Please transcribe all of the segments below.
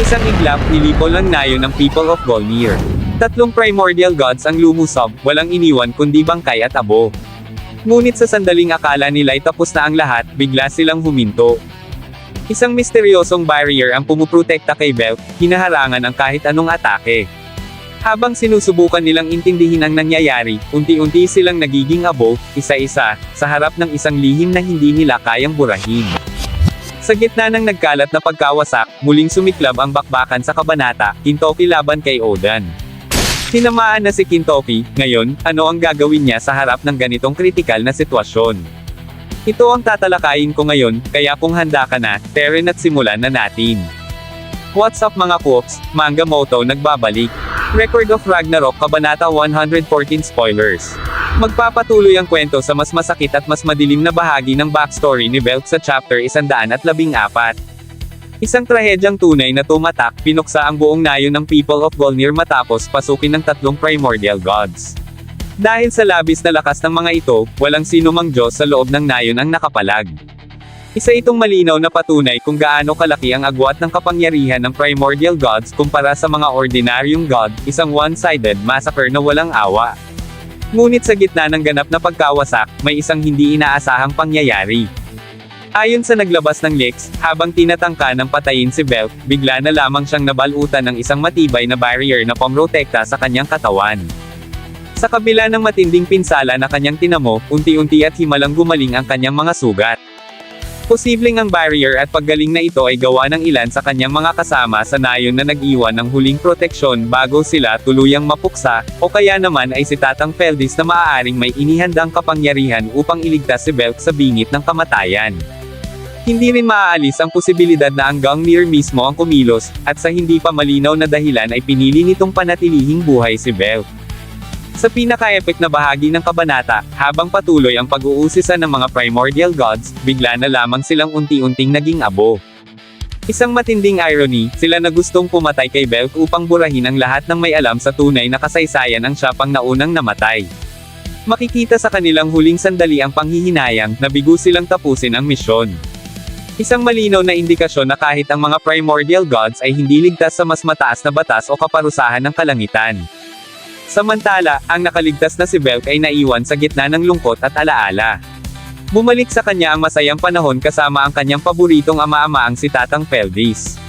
isang iglap, nilipol ang nayon ng people of Golnir. Tatlong primordial gods ang lumusob, walang iniwan kundi bangkay at abo. Ngunit sa sandaling akala nila'y tapos na ang lahat, bigla silang huminto. Isang misteryosong barrier ang pumuprotekta kay Belk, hinaharangan ang kahit anong atake. Habang sinusubukan nilang intindihin ang nangyayari, unti-unti silang nagiging abo, isa-isa, sa harap ng isang lihim na hindi nila kayang burahin. Sa gitna ng nagkalat na pagkawasak, muling sumiklab ang bakbakan sa kabanata, Kintoki laban kay Oden. Tinamaan na si Kintoki, ngayon, ano ang gagawin niya sa harap ng ganitong kritikal na sitwasyon? Ito ang tatalakayin ko ngayon, kaya kung handa ka na, Teren at simulan na natin. What's up mga Koops, Manga Moto nagbabalik. Record of Ragnarok Kabanata 114 Spoilers. Magpapatuloy ang kwento sa mas masakit at mas madilim na bahagi ng backstory ni Belk sa chapter 114. Isang trahedyang tunay na tumatak, pinuksa ang buong nayon ng people of Golnir matapos pasukin ng tatlong primordial gods. Dahil sa labis na lakas ng mga ito, walang sino mang Diyos sa loob ng nayon ang nakapalag. Isa itong malinaw na patunay kung gaano kalaki ang agwat ng kapangyarihan ng primordial gods kumpara sa mga ordinaryong god, isang one-sided massacre na walang awa. Ngunit sa gitna ng ganap na pagkawasak, may isang hindi inaasahang pangyayari. Ayon sa naglabas ng leaks, habang tinatangka ng patayin si Belk, bigla na lamang siyang nabalutan ng isang matibay na barrier na pamrotekta sa kanyang katawan. Sa kabila ng matinding pinsala na kanyang tinamo, unti-unti at himalang gumaling ang kanyang mga sugat. Posibleng ang barrier at paggaling na ito ay gawa ng ilan sa kanyang mga kasama sa nayon na nag-iwan ng huling proteksyon bago sila tuluyang mapuksa, o kaya naman ay si Tatang Feldis na maaaring may inihandang kapangyarihan upang iligtas si Belk sa bingit ng kamatayan. Hindi rin maaalis ang posibilidad na ang Gungnir mismo ang kumilos, at sa hindi pa malinaw na dahilan ay pinili nitong panatilihing buhay si Belk. Sa pinaka-epic na bahagi ng kabanata, habang patuloy ang pag-uusisa ng mga primordial gods, bigla na lamang silang unti-unting naging abo. Isang matinding irony, sila na gustong pumatay kay Belk upang burahin ang lahat ng may alam sa tunay na kasaysayan ang siya pang naunang namatay. Makikita sa kanilang huling sandali ang panghihinayang, na bigo silang tapusin ang misyon. Isang malinaw na indikasyon na kahit ang mga primordial gods ay hindi ligtas sa mas mataas na batas o kaparusahan ng kalangitan. Samantala, ang nakaligtas na si Belk ay naiwan sa gitna ng lungkot at alaala. Bumalik sa kanya ang masayang panahon kasama ang kanyang paboritong ama-amaang si Tatang Feldis.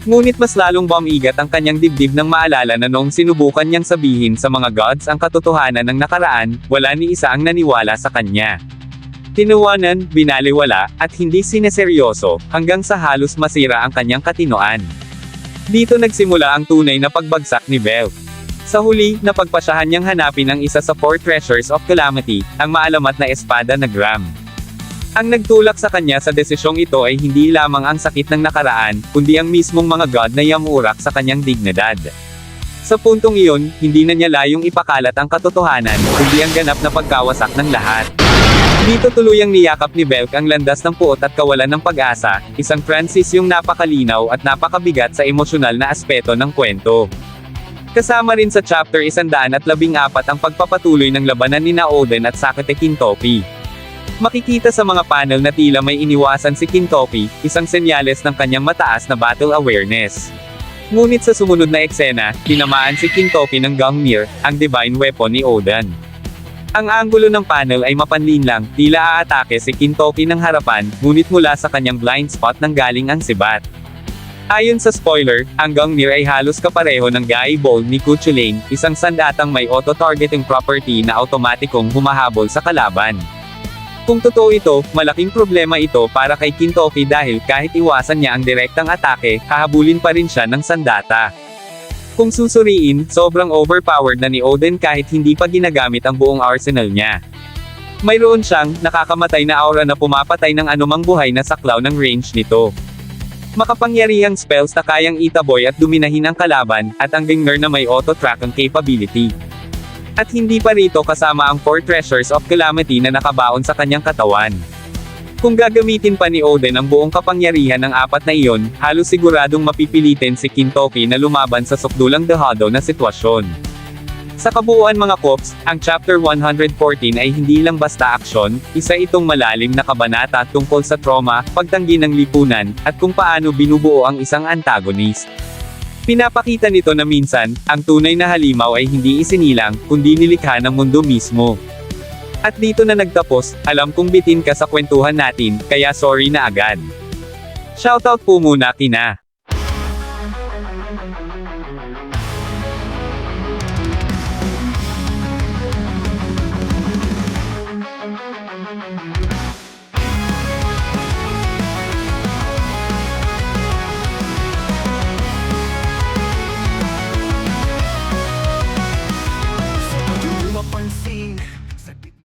Ngunit mas lalong bumigat ang kanyang dibdib nang maalala na noong sinubukan niyang sabihin sa mga gods ang katotohanan ng nakaraan, wala ni isa ang naniwala sa kanya. Tinuwanan, binaliwala, at hindi sineseryoso, hanggang sa halos masira ang kanyang katinoan. Dito nagsimula ang tunay na pagbagsak ni Belk. Sa huli, napagpasyahan niyang hanapin ang isa sa 4 treasures of calamity, ang maalamat na espada na Gram. Ang nagtulak sa kanya sa desisyong ito ay hindi lamang ang sakit ng nakaraan, kundi ang mismong mga god na yamurak sa kanyang dignidad. Sa puntong iyon, hindi na niya layong ipakalat ang katotohanan, kundi ang ganap na pagkawasak ng lahat. Dito tuluyang niyakap ni Belk ang landas ng puot at kawalan ng pag-asa, isang transisyong napakalinaw at napakabigat sa emosyonal na aspeto ng kwento. Kasama rin sa chapter 114 ang pagpapatuloy ng labanan ni Oden at Sakate Kintoki. Makikita sa mga panel na tila may iniwasan si Kintoki, isang senyales ng kanyang mataas na battle awareness. Ngunit sa sumunod na eksena, tinamaan si Kintoki ng Gungnir, ang divine weapon ni Oden. Ang anggulo ng panel ay mapanlinlang, tila aatake si Kintoki ng harapan, ngunit mula sa kanyang blind spot nang galing ang sibat. Ayon sa spoiler, ang Gungnir ay halos kapareho ng Gai Bolt ni Cuchulainn, isang sandatang may auto-targeting property na automatikong humahabol sa kalaban. Kung totoo ito, malaking problema ito para kay Kintoki dahil kahit iwasan niya ang direktang atake, hahabulin pa rin siya ng sandata. Kung susuriin, sobrang overpowered na ni Oden kahit hindi pa ginagamit ang buong arsenal niya. Mayroon siyang nakakamatay na aura na pumapatay ng anumang buhay na saklaw ng range nito. Makapangyarihang spells na kayang itaboy at duminahin ang kalaban, at ang Gungnir na may auto-tracking capability. At hindi pa rito kasama ang 4 treasures of calamity na nakabaon sa kanyang katawan. Kung gagamitin pa ni Oden ang buong kapangyarihan ng 4 na iyon, halos siguradong mapipilitin si Kintoki na lumaban sa sukdulang dehado na sitwasyon. Sa kabuuan mga Koops, ang chapter 114 ay hindi lang basta aksyon, isa itong malalim na kabanata tungkol sa trauma, pagtanggi ng lipunan, at kung paano binubuo ang isang antagonist. Pinapakita nito na minsan, ang tunay na halimaw ay hindi isinilang, kundi nilikha ng mundo mismo. At dito na nagtapos, alam kong bitin ka sa kwentuhan natin, kaya sorry na agad. Shoutout po muna kina